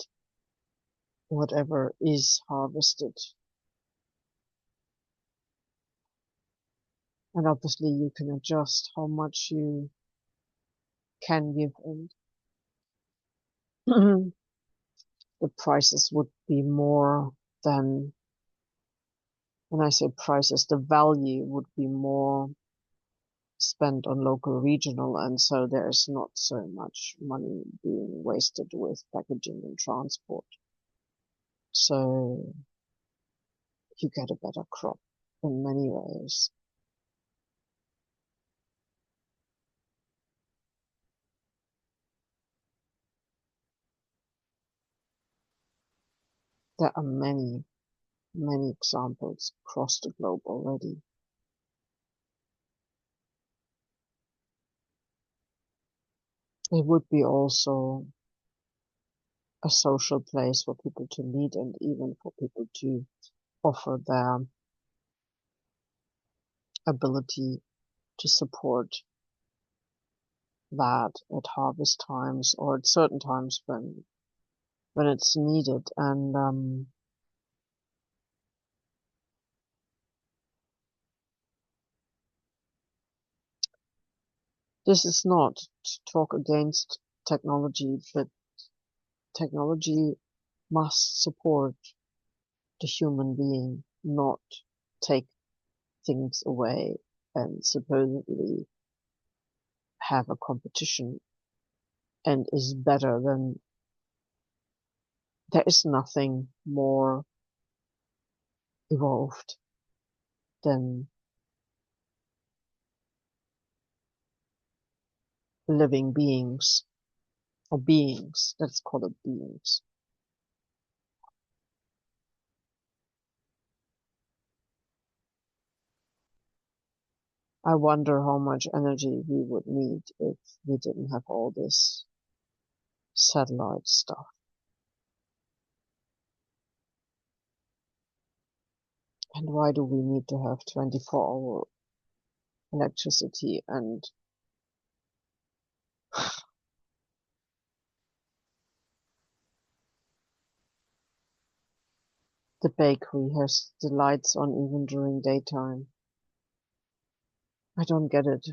whatever is harvested. And obviously you can adjust how much you can give, and the prices would be more than, when I say prices, the value would be more spent on local regional, and so there's not so much money being wasted with packaging and transport. So you get a better crop in many ways. There are many, many examples across the globe already. It would be also a social place for people to meet and even for people to offer their ability to support that at harvest times or at certain times when it's needed. And this is not to talk against technology, but technology must support the human being, not take things away and supposedly have a competition and is better than. There is nothing more evolved than living beings, or beings, let's call it beings. I wonder how much energy we would need if we didn't have all this satellite stuff. And why do we need to have 24-hour electricity? And the bakery has the lights on even during daytime. I don't get it.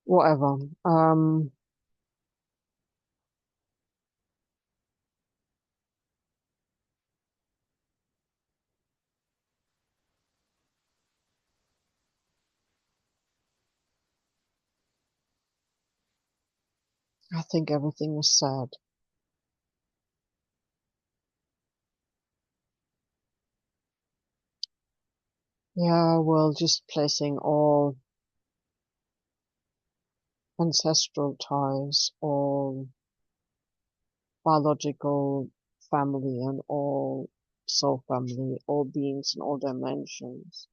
Whatever. I think everything is sad. Yeah, well, just placing all ancestral ties, all biological family and all soul family, all beings in all dimensions,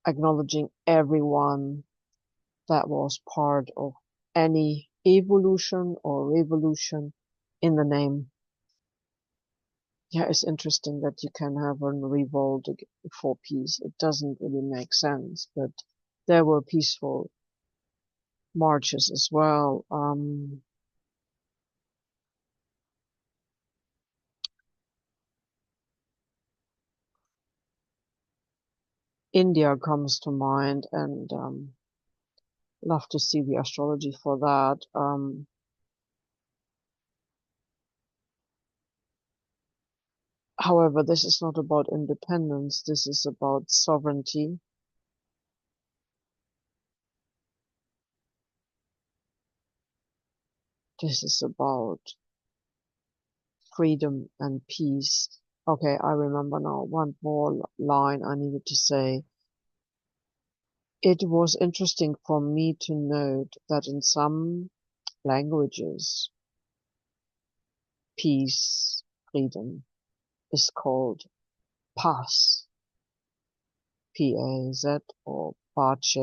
acknowledging everyone that was part of any evolution or revolution in the name. Yeah, it's interesting that you can have a revolt for peace. It doesn't really make sense, but there were peaceful marches as well. India comes to mind, and love to see the astrology for that. However, this is not about independence. This is about sovereignty. This is about freedom and peace. Okay, I remember now one more line I needed to say. It was interesting for me to note that in some languages, peace, freedom is called paz, P-A-Z, or pace,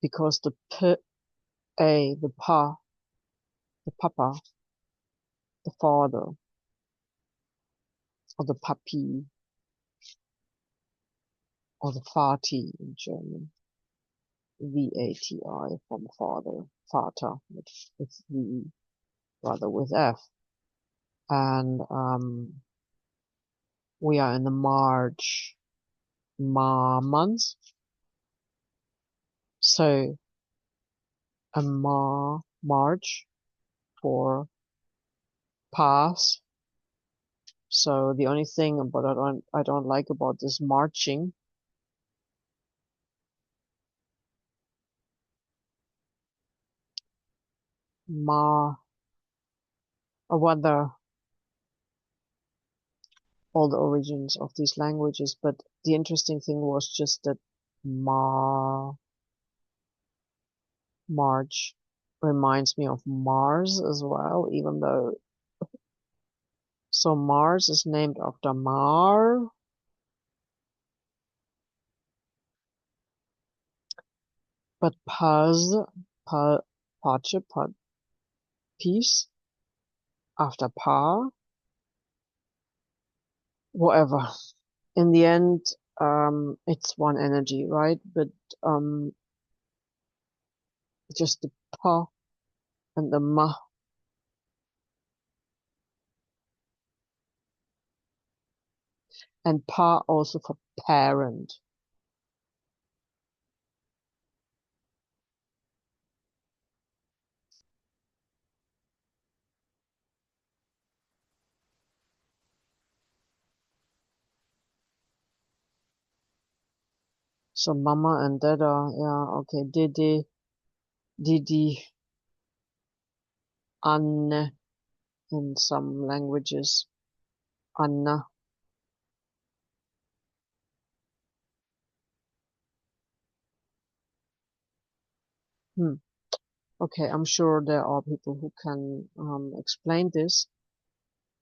because the P-A, the pa, the papa, the father, or the papi, or the Vati in German, V-A-T-I from father, Vater with V, rather with F. And we are in the March month. So a march for pass. So the only thing about I don't like about this marching, ma, I wonder all the origins of these languages, but the interesting thing was just that march reminds me of Mars as well, even though so Mars is named after Mar, but Paz, pa, Pache, peace after Pa, whatever. In the end, it's one energy, right? But um, just the Pa and the Ma. And Pa also for parent. So Mama and Dada, yeah, okay. Didi, Anne in some languages. Anna. Hmm. Okay, I'm sure there are people who can explain this.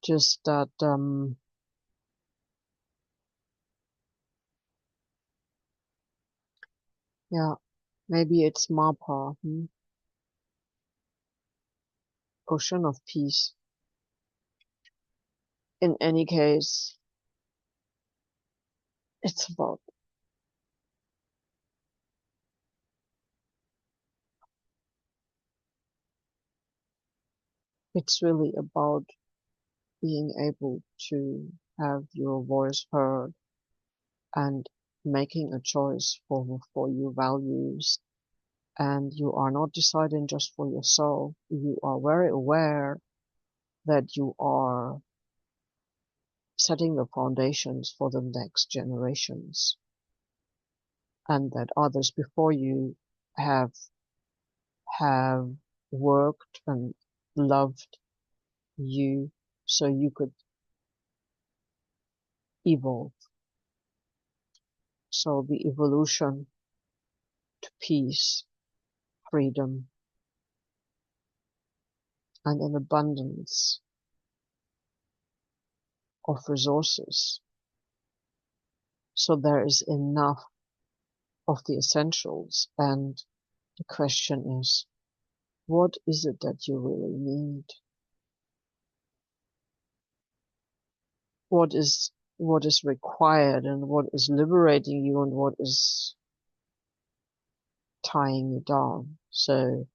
Just that, yeah, maybe it's Mapa, Ocean of Peace. In any case, it's about, it's really about being able to have your voice heard and making a choice for your values. And you are not deciding just for yourself. You are very aware that you are setting the foundations for the next generations and that others before you have have worked and loved you so you could evolve. So the evolution to peace, freedom, and an abundance of resources. So there is enough of the essentials. And the question is, what is it that you really need? What is required and what is liberating you and what is tying you down. So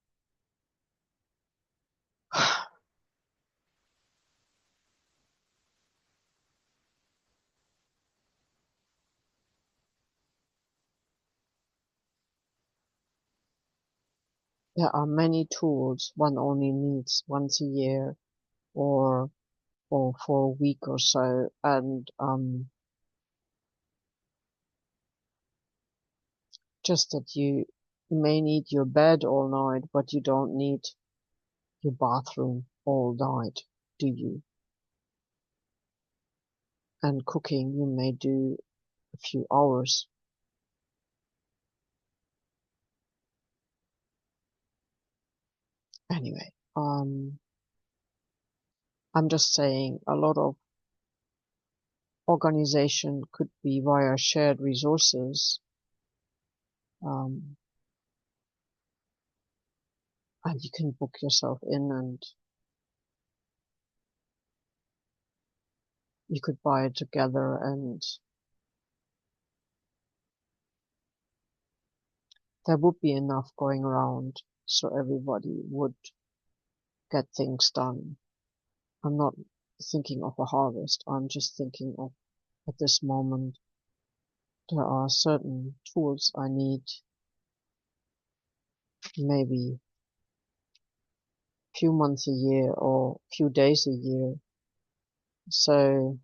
there are many tools one only needs once a year or for a week or so, and just that you may need your bed all night, but you don't need your bathroom all night, do you? And cooking you may do a few hours. Anyway, I'm just saying a lot of organization could be via shared resources, um, and you can book yourself in and you could buy it together and there would be enough going around so everybody would get things done. I'm not thinking of a harvest. I'm just thinking of at this moment there are certain tools I need maybe few months a year or few days a year. So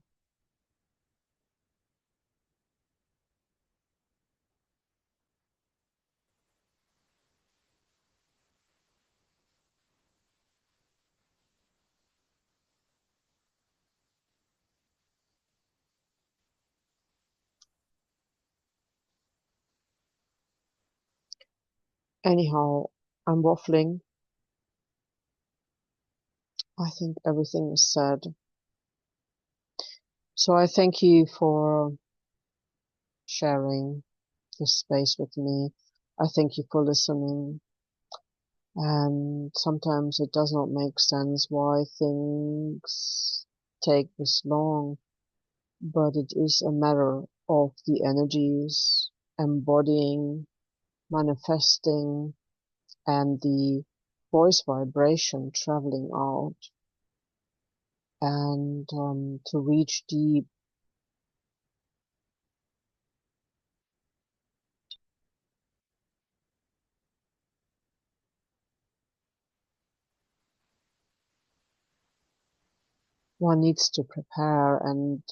anyhow, I'm waffling. I think everything is said. So I thank you for sharing this space with me. I thank you for listening. And sometimes it does not make sense why things take this long, but it is a matter of the energies embodying, manifesting, and the voice vibration traveling out. And to reach deep, one needs to prepare. And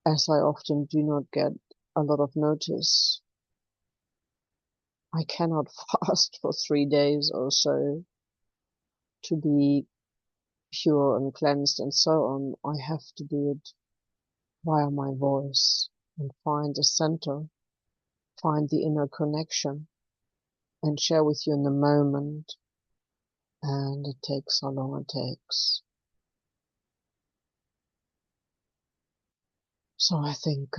as I often do not get a lot of notice, I cannot fast for 3 days or so to be pure and cleansed and so on. I have to do it via my voice and find the center, find the inner connection, and share with you in the moment. And it takes how long it takes. So I think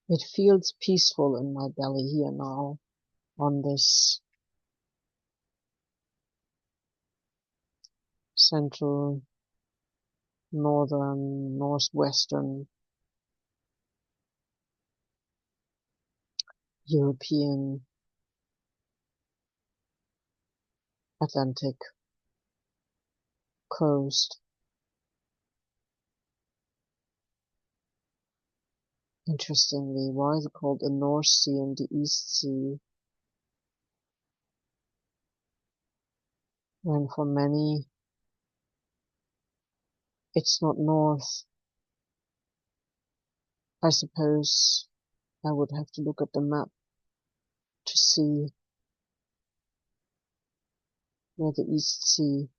it feels peaceful in my belly here now on this central, northern, northwestern European Atlantic coast. Interestingly, why is it called the North Sea and the East Sea, when for many it's not north? I suppose I would have to look at the map to see where the East Sea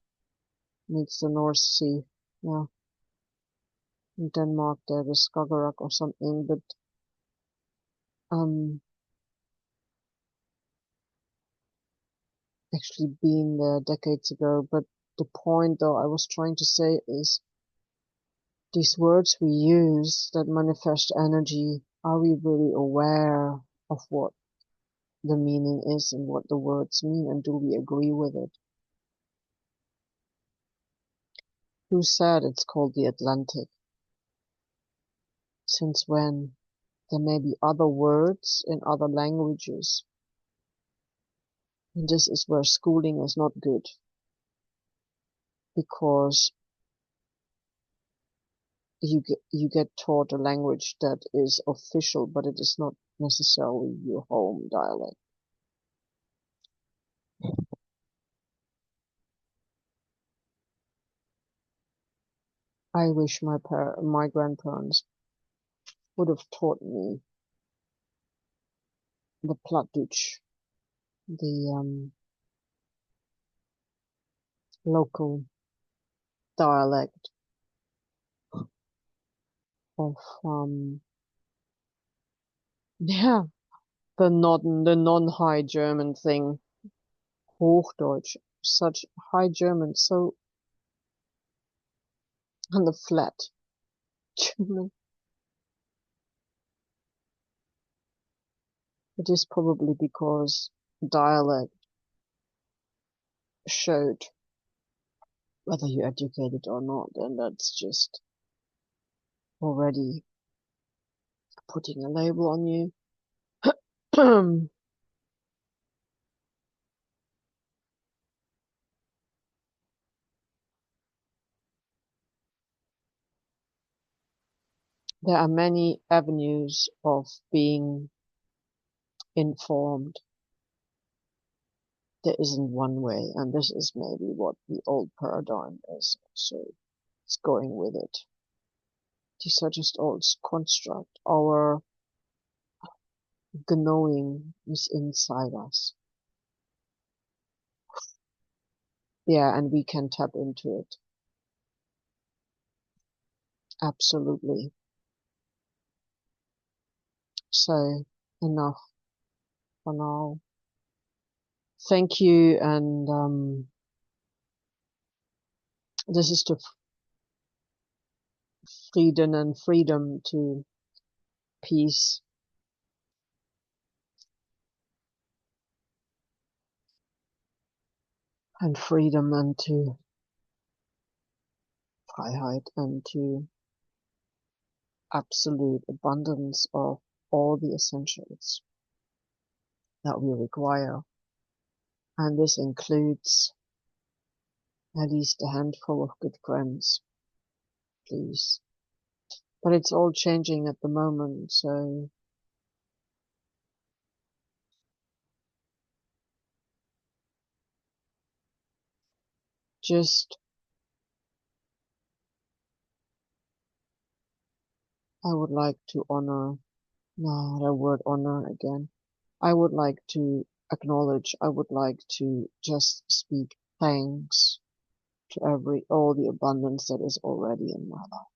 meets the North Sea. Yeah, in Denmark there's Skagerrak or something, but actually been there decades ago. But the point, though, I was trying to say is these words we use that manifest energy, are we really aware of what the meaning is and what the words mean, and do we agree with it? Who said it's called the Atlantic? Since when? There may be other words in other languages, and this is where schooling is not good, because you get taught a language that is official, but it is not necessarily your home dialect. I wish my grandparents would have taught me the Plattdeutsch, the local dialect of yeah, the non-high German thing, Hochdeutsch, such high German, so on the flat German. It is probably because dialect showed whether you're educated or not, and that's just already putting a label on you. There are many avenues of being informed. There isn't one way, and this is maybe what the old paradigm is. So it's going with it. These are just old construct. Our knowing is inside us. Yeah, and we can tap into it. Absolutely. So enough for now. Thank you, and this is the frieden and freedom to peace and freedom and to freiheit and to absolute abundance of all the essentials that we require. And this includes at least a handful of good friends, please. But it's all changing at the moment, so just, I would like to honor, no, the word honor again. I would like to acknowledge, I would like to just speak thanks to all the abundance that is already in my life.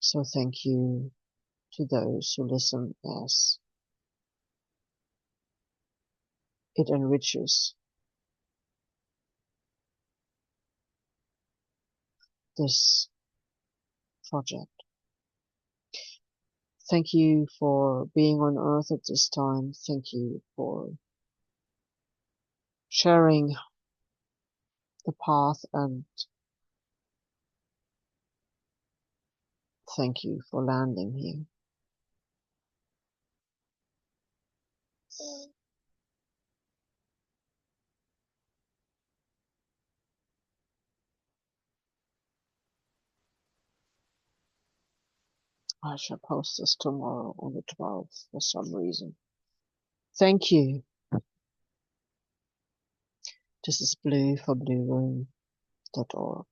So thank you to those who listen, as it enriches this project. Thank you for being on Earth at this time. Thank you for sharing the path, and thank you for landing here. I shall post this tomorrow on the 12th for some reason. Thank you. This is blue for blueroom.org.